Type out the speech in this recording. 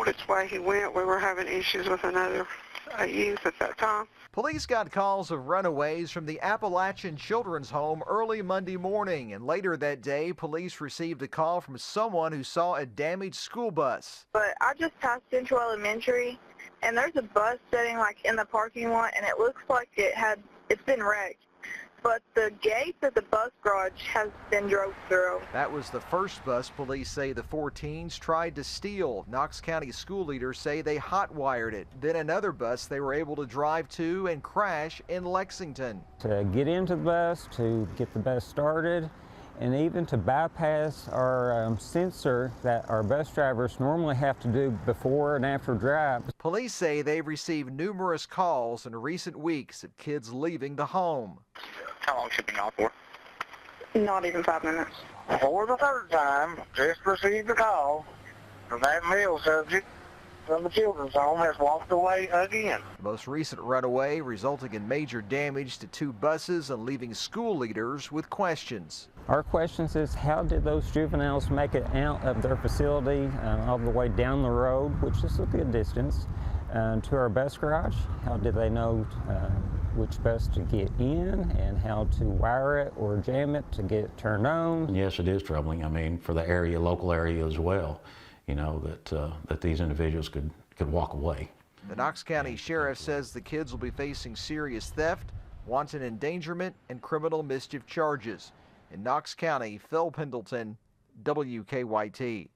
which way he went. We were having issues with another youth at that time. Police got calls of runaways from the Appalachian Children's Home early Monday morning, and later that day, police received a call from someone who saw a damaged school bus. But I just passed Central Elementary, and there's a bus sitting like in the parking lot, and it looks like it's been wrecked. But the gate of the bus garage has been drove through. That was the first bus police say the 4 teens tried to steal. Knox County school leaders say they hot-wired it. Then another bus they were able to drive to and crash in Lexington. To get into the bus, to get the bus started, and even to bypass our sensor that our bus drivers normally have to do before and after drive. Police say they've received numerous calls in recent weeks of kids leaving the home. How long should it be gone for? Not even 5 minutes. For the third time, just received a call from that male subject from the children's home has walked away again. The most recent runaway resulting in major damage to 2 buses and leaving school leaders with questions. Our questions is, how did those juveniles make it out of their facility all the way down the road, which is a good distance, to our bus garage? How did they know which bus to get in and how to wire it or jam it to get it turned on? Yes, it is troubling. I mean, for the area, local area as well, you know, that these individuals could walk away. The Knox County Sheriff says the kids will be facing serious theft, wanton endangerment, and criminal mischief charges. In Knox County, Phil Pendleton, WKYT.